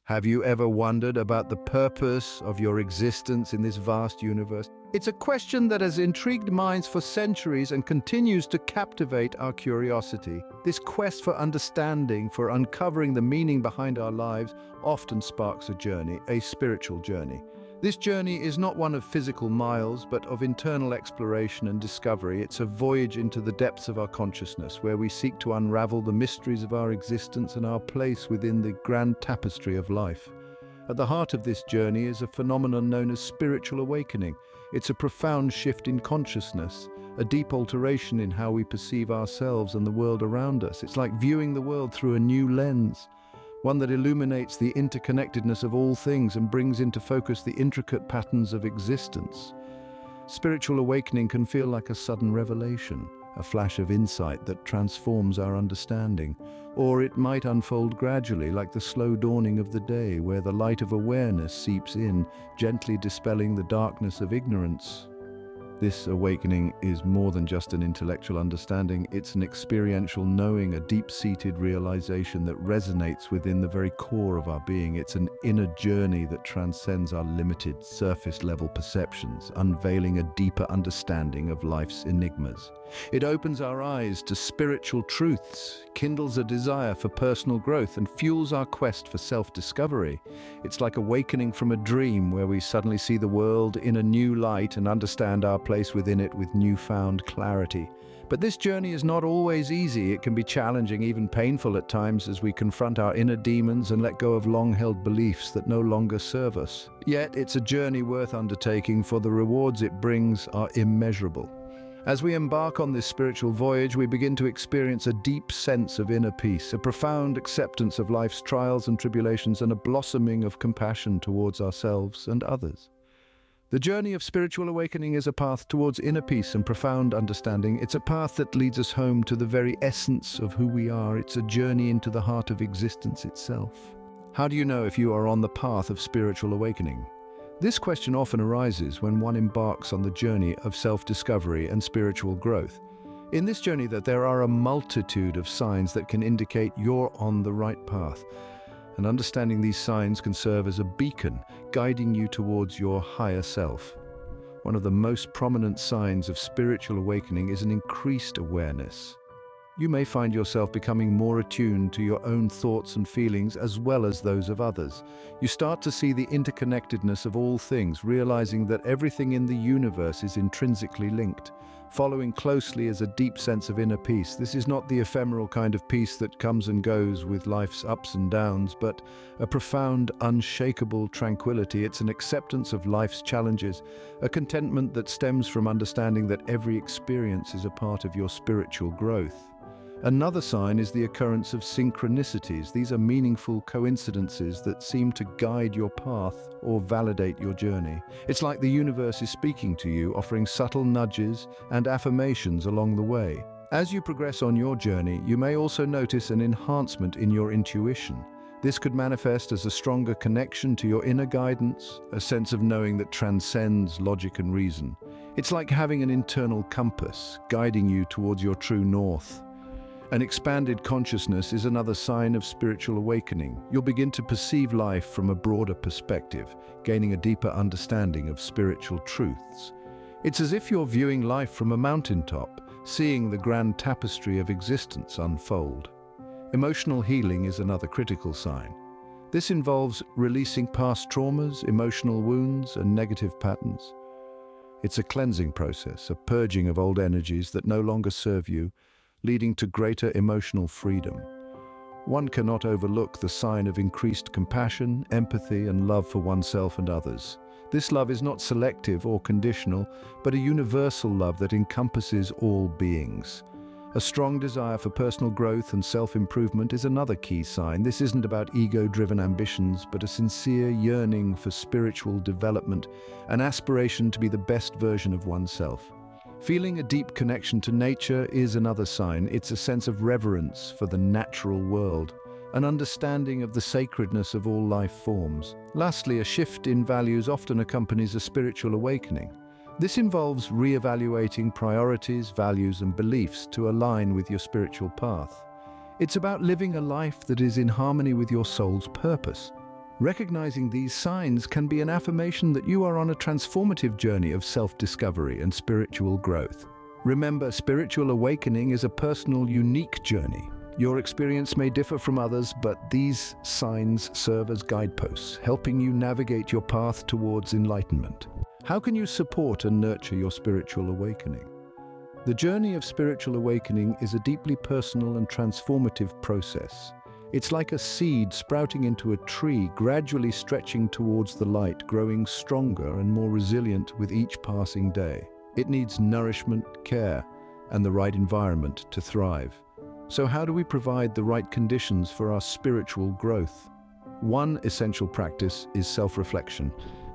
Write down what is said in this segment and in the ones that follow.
Have you ever wondered about the purpose of your existence in this vast universe? It's a question that has intrigued minds for centuries and continues to captivate our curiosity. This quest for understanding, for uncovering the meaning behind our lives, often sparks a journey, a spiritual journey. This journey is not one of physical miles, but of internal exploration and discovery. It's a voyage into the depths of our consciousness, where we seek to unravel the mysteries of our existence and our place within the grand tapestry of life. At the heart of this journey is a phenomenon known as spiritual awakening. It's a profound shift in consciousness, a deep alteration in how we perceive ourselves and the world around us. It's like viewing the world through a new lens, one that illuminates the interconnectedness of all things and brings into focus the intricate patterns of existence. Spiritual awakening can feel like a sudden revelation, a flash of insight that transforms our understanding, or it might unfold gradually, like the slow dawning of the day, where the light of awareness seeps in, gently dispelling the darkness of ignorance. This awakening is more than just an intellectual understanding, it's an experiential knowing, a deep-seated realization that resonates within the very core of our being. It's an inner journey that transcends our limited, surface-level perceptions, unveiling a deeper understanding of life's enigmas. It opens our eyes to spiritual truths, kindles a desire for personal growth, and fuels our quest for self-discovery. It's like awakening from a dream where we suddenly see the world in a new light and understand our place within it with newfound clarity. But this journey is not always easy. It can be challenging, even painful at times, as we confront our inner demons and let go of long-held beliefs that no longer serve us. Yet it's a journey worth undertaking, for the rewards it brings are immeasurable. As we embark on this spiritual voyage, we begin to experience a deep sense of inner peace, a profound acceptance of life's trials and tribulations, and a blossoming of compassion towards ourselves and others. The journey of spiritual awakening is a path towards inner peace and profound understanding. It's a path that leads us home to the very essence of who we are. It's a journey into the heart of existence itself. How do you know if you are on the path of spiritual awakening? This question often arises when one embarks on the journey of self-discovery and spiritual growth. In this journey, there are a multitude of signs that can indicate you're on the right path. And understanding these signs can serve as a beacon, guiding you towards your higher self. One of the most prominent signs of spiritual awakening is an increased awareness. You may find yourself becoming more attuned to your own thoughts and feelings as well as those of others. You start to see the interconnectedness of all things, realizing that everything in the universe is intrinsically linked. Following closely is a deep sense of inner peace. This is not the ephemeral kind of peace that comes and goes with life's ups and downs, but a profound, unshakable tranquility. It's an acceptance of life's challenges, a contentment that stems from understanding that every experience is a part of your spiritual growth. Another sign is the occurrence of synchronicities. These are meaningful coincidences that seem to guide your path or validate your journey. It's like the universe is speaking to you, offering subtle nudges and affirmations along the way. As you progress on your journey, you may also notice an enhancement in your intuition. This could manifest as a stronger connection to your inner guidance, a sense of knowing that transcends logic and reason. It's like having an internal compass, guiding you towards your true north. An expanded consciousness is another sign of spiritual awakening. You'll begin to perceive life from a broader perspective, gaining a deeper understanding of spiritual truths. It's as if you're viewing life from a mountaintop, seeing the grand tapestry of existence unfold. Emotional healing is another critical sign. This involves releasing past traumas, emotional wounds, and negative patterns. It's a cleansing process, a purging of old energies that no longer serve you, leading to greater emotional freedom. One cannot overlook the sign of increased compassion, empathy, and love for oneself and others. This love is not selective or conditional, but a universal love that encompasses all beings. A strong desire for personal growth and self-improvement is another key sign. This isn't about ego-driven ambitions, but a sincere yearning for spiritual development, an aspiration to be the best version of oneself. Feeling a deep connection to nature is another sign. It's a sense of reverence for the natural world, an understanding of the sacredness of all life forms. Lastly, a shift in values often accompanies a spiritual awakening. This involves re-evaluating priorities, values, and beliefs to align with your spiritual path. It's about living a life that is in harmony with your soul's purpose. Recognizing these signs can be an affirmation that you are on a transformative journey of self-discovery and spiritual growth. Remember, spiritual awakening is a personal, unique journey. Your experience may differ from others, but these signs serve as guideposts, helping you navigate your path towards enlightenment. How can you support and nurture your spiritual awakening? The journey of spiritual awakening is a deeply personal and transformative process. It's like a seed sprouting into a tree, gradually stretching towards the light, growing stronger and more resilient with each passing day. It needs nourishment, care, and the right environment to thrive. So how do we provide the right conditions for our spiritual growth? One essential practice is self-reflection.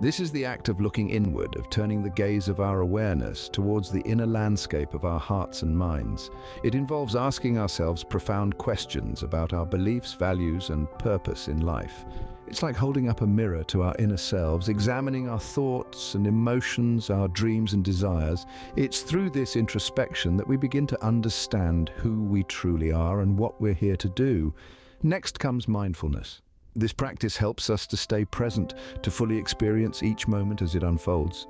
This is the act of looking inward, of turning the gaze of our awareness towards the inner landscape of our hearts and minds. It involves asking ourselves profound questions about our beliefs, values, and purpose in life. It's like holding up a mirror to our inner selves, examining our thoughts and emotions, our dreams and desires. It's through this introspection that we begin to understand who we truly are and what we're here to do. Next comes mindfulness. This practice helps us to stay present, to fully experience each moment as it unfolds.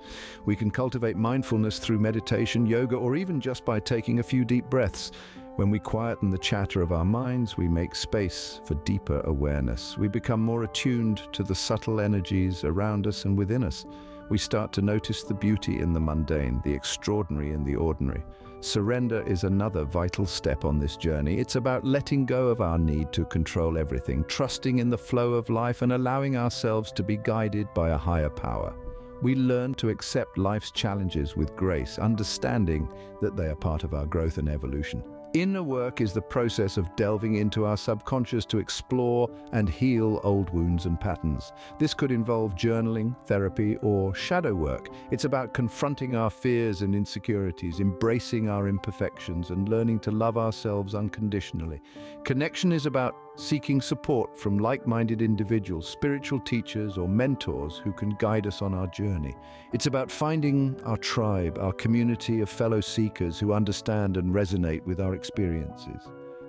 We can cultivate mindfulness through meditation, yoga, or even just by taking a few deep breaths. When we quieten the chatter of our minds, we make space for deeper awareness. We become more attuned to the subtle energies around us and within us. We start to notice the beauty in the mundane, the extraordinary in the ordinary. Surrender is another vital step on this journey. It's about letting go of our need to control everything, trusting in the flow of life and allowing ourselves to be guided by a higher power. We learn to accept life's challenges with grace, understanding that they are part of our growth and evolution. Inner work is the process of delving into our subconscious to explore and heal old wounds and patterns. This could involve journaling, therapy, or shadow work. It's about confronting our fears and insecurities, embracing our imperfections, and learning to love ourselves unconditionally. Connection is about seeking support from like-minded individuals, spiritual teachers, or mentors who can guide us on our journey. It's about finding our tribe, our community of fellow seekers who understand and resonate with our experiences.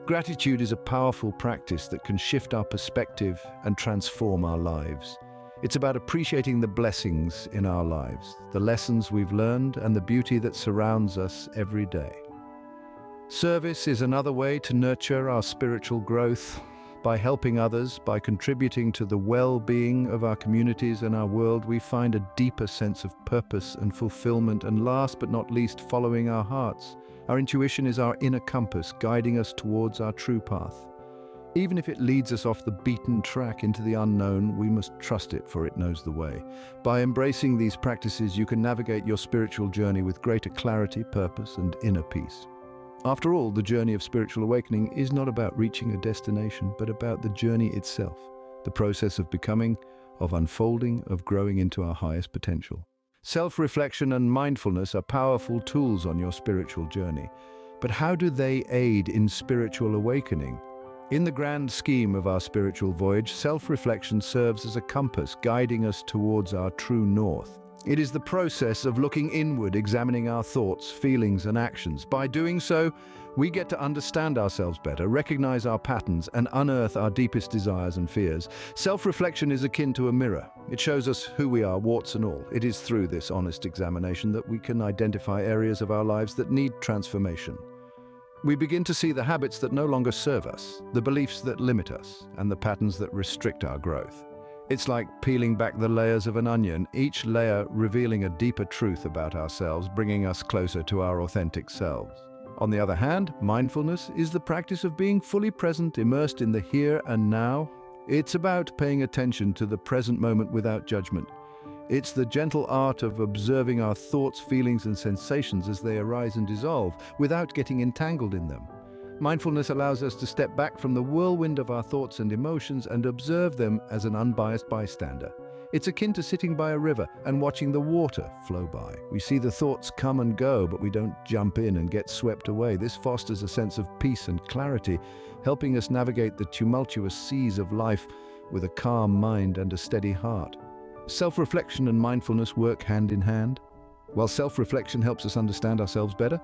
Gratitude is a powerful practice that can shift our perspective and transform our lives. It's about appreciating the blessings in our lives, the lessons we've learned, and the beauty that surrounds us every day. Service is another way to nurture our spiritual growth. By helping others, by contributing to the well-being of our communities and our world, we find a deeper sense of purpose and fulfillment, and last but not least, following our hearts. Our intuition is our inner compass, guiding us towards our true path. Even if it leads us off the beaten track into the unknown, we must trust it, for it knows the way. By embracing these practices, you can navigate your spiritual journey with greater clarity, purpose, and inner peace. After all, the journey of spiritual awakening is not about reaching a destination, but about the journey itself, the process of becoming, of unfolding, of growing into our highest potential. Self-reflection and mindfulness are powerful tools on your spiritual journey. But how do they aid in spiritual awakening? In the grand scheme of our spiritual voyage, self-reflection serves as a compass guiding us towards our true north. It is the process of looking inward, examining our thoughts, feelings, and actions. By doing so, we get to understand ourselves better, recognize our patterns, and unearth our deepest desires and fears. Self-reflection is akin to a mirror. It shows us who we are, warts and all. It is through this honest examination that we can identify areas of our lives that need transformation. We begin to see the habits that no longer serve us, the beliefs that limit us, and the patterns that restrict our growth. It's like peeling back the layers of an onion, each layer revealing a deeper truth about ourselves, bringing us closer to our authentic selves. On the other hand, mindfulness is the practice of being fully present, immersed in the here and now. It's about paying attention to the present moment without judgment. It's the gentle art of observing our thoughts, feelings, and sensations as they arise and dissolve, without getting entangled in them. Mindfulness allows us to step back from the whirlwind of our thoughts and emotions and observe them as an unbiased bystander. It's akin to sitting by a river and watching the water flow by. We see the thoughts come and go, but we don't jump in and get swept away. This fosters a sense of peace and clarity, helping us navigate the tumultuous seas of life with a calm mind and a steady heart. Self-reflection and mindfulness work hand in hand. While self-reflection helps us understand ourselves better,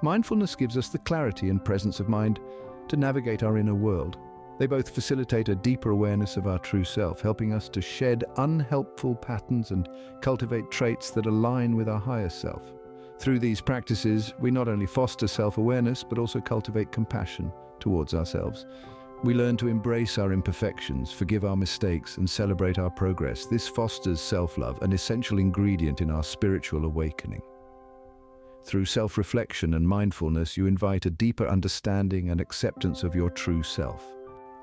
mindfulness gives us the clarity and presence of mind to navigate our inner world. They both facilitate a deeper awareness of our true self, helping us to shed unhelpful patterns and cultivate traits that align with our higher self. Through these practices, we not only foster self-awareness, but also cultivate compassion towards ourselves. We learn to embrace our imperfections, forgive our mistakes, and celebrate our progress. This fosters self-love, an essential ingredient in our spiritual awakening. Through self-reflection and mindfulness, you invite a deeper understanding and acceptance of your true self.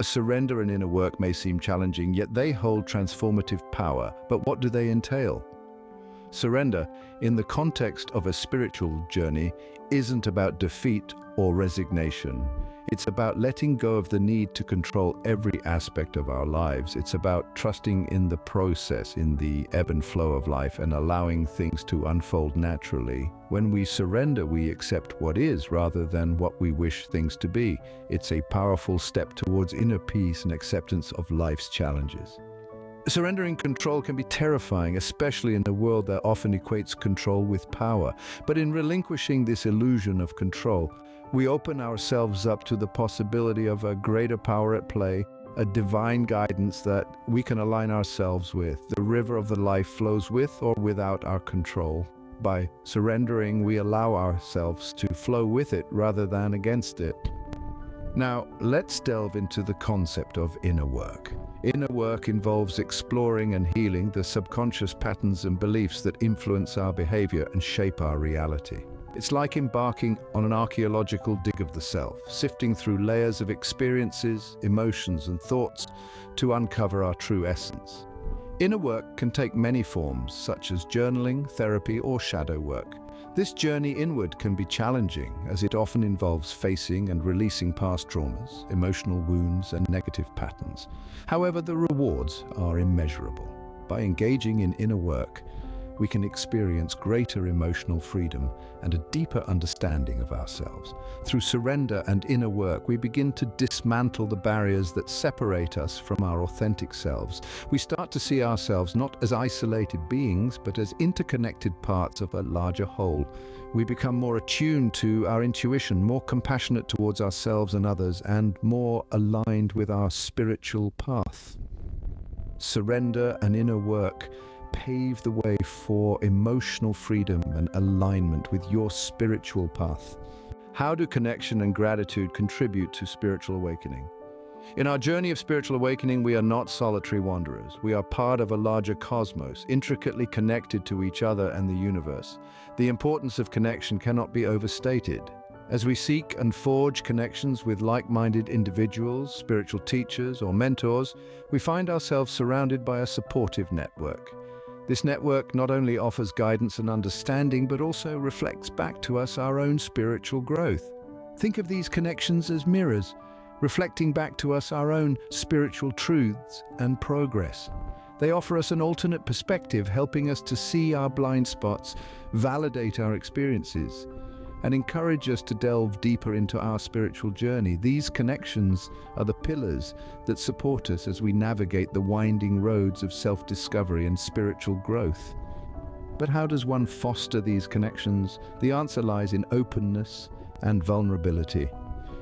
A surrender and inner work may seem challenging, yet they hold transformative power. But what do they entail? Surrender, in the context of a spiritual journey, isn't about defeat or resignation. It's about letting go of the need to control every aspect of our lives. It's about trusting in the process, in the ebb and flow of life, and allowing things to unfold naturally. When we surrender, we accept what is rather than what we wish things to be. It's a powerful step towards inner peace and acceptance of life's challenges. Surrendering control can be terrifying, especially in a world that often equates control with power. But in relinquishing this illusion of control, we open ourselves up to the possibility of a greater power at play, a divine guidance that we can align ourselves with. The river of the life flows with or without our control. By surrendering, we allow ourselves to flow with it rather than against it. Now, let's delve into the concept of inner work. Inner work involves exploring and healing the subconscious patterns and beliefs that influence our behavior and shape our reality. It's like embarking on an archaeological dig of the self, sifting through layers of experiences, emotions, and thoughts to uncover our true essence. Inner work can take many forms, such as journaling, therapy, or shadow work. This journey inward can be challenging, as it often involves facing and releasing past traumas, emotional wounds, and negative patterns. However, the rewards are immeasurable. By engaging in inner work, we can experience greater emotional freedom and a deeper understanding of ourselves. Through surrender and inner work, we begin to dismantle the barriers that separate us from our authentic selves. We start to see ourselves not as isolated beings, but as interconnected parts of a larger whole. We become more attuned to our intuition, more compassionate towards ourselves and others, and more aligned with our spiritual path. Surrender and inner work pave the way for emotional freedom and alignment with your spiritual path. How do connection and gratitude contribute to spiritual awakening? In our journey of spiritual awakening, we are not solitary wanderers. We are part of a larger cosmos, intricately connected to each other and the universe. The importance of connection cannot be overstated. As we seek and forge connections with like-minded individuals, spiritual teachers, or mentors, we find ourselves surrounded by a supportive network. This network not only offers guidance and understanding, but also reflects back to us our own spiritual growth. Think of these connections as mirrors, reflecting back to us our own spiritual truths and progress. They offer us an alternate perspective, helping us to see our blind spots, validate our experiences, and encourage us to delve deeper into our spiritual journey. These connections are the pillars that support us as we navigate the winding roads of self-discovery and spiritual growth. But how does one foster these connections? The answer lies in openness and vulnerability.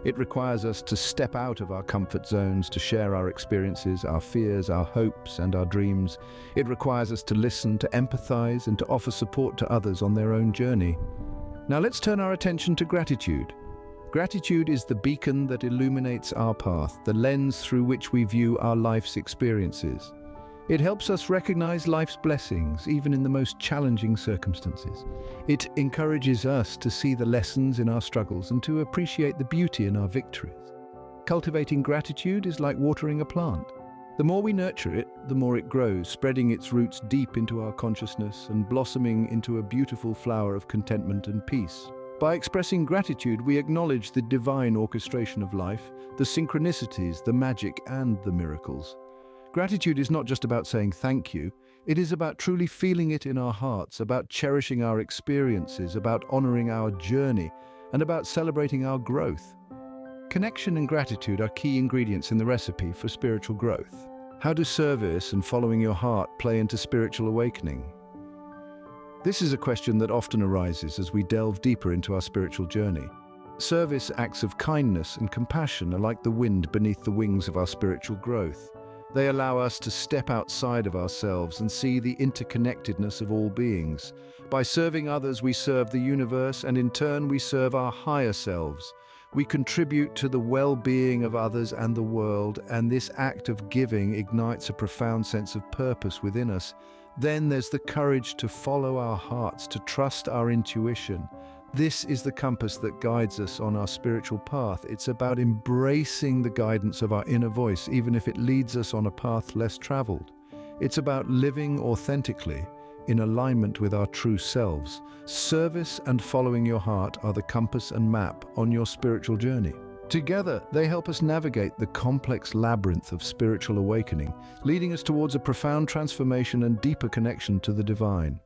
It requires us to step out of our comfort zones, to share our experiences, our fears, our hopes, and our dreams. It requires us to listen, to empathize, and to offer support to others on their own journey. Now let's turn our attention to gratitude. Gratitude is the beacon that illuminates our path, the lens through which we view our life's experiences. It helps us recognize life's blessings, even in the most challenging circumstances. It encourages us to see the lessons in our struggles and to appreciate the beauty in our victories. Cultivating gratitude is like watering a plant. The more we nurture it, the more it grows, spreading its roots deep into our consciousness and blossoming into a beautiful flower of contentment and peace. By expressing gratitude, we acknowledge the divine orchestration of life, the synchronicities, the magic, and the miracles. Gratitude is not just about saying thank you, it is about truly feeling it in our hearts, about cherishing our experiences, about honoring our journey, and about celebrating our growth. Connection and gratitude are key ingredients in the recipe for spiritual growth. How do service and following your heart play into spiritual awakening? This is a question that often arises as we delve deeper into our spiritual journey. Service, acts of kindness and compassion are like the wind beneath the wings of our spiritual growth. They allow us to step outside of ourselves and see the interconnectedness of all beings. By serving others, we serve the universe, and in turn we serve our higher selves. We contribute to the well-being of others and the world, and this act of giving ignites a profound sense of purpose within us. Then there's the courage to follow our hearts, to trust our intuition. This is the compass that guides us on our spiritual path. It's about embracing the guidance of our inner voice, even if it leads us on a path less traveled. It's about living authentically, in alignment with our true selves. Service and following your heart are the compass and map on your spiritual journey. Together, they help us navigate the complex labyrinth of spiritual awakening, leading us towards a profound transformation and deeper connection to the divine.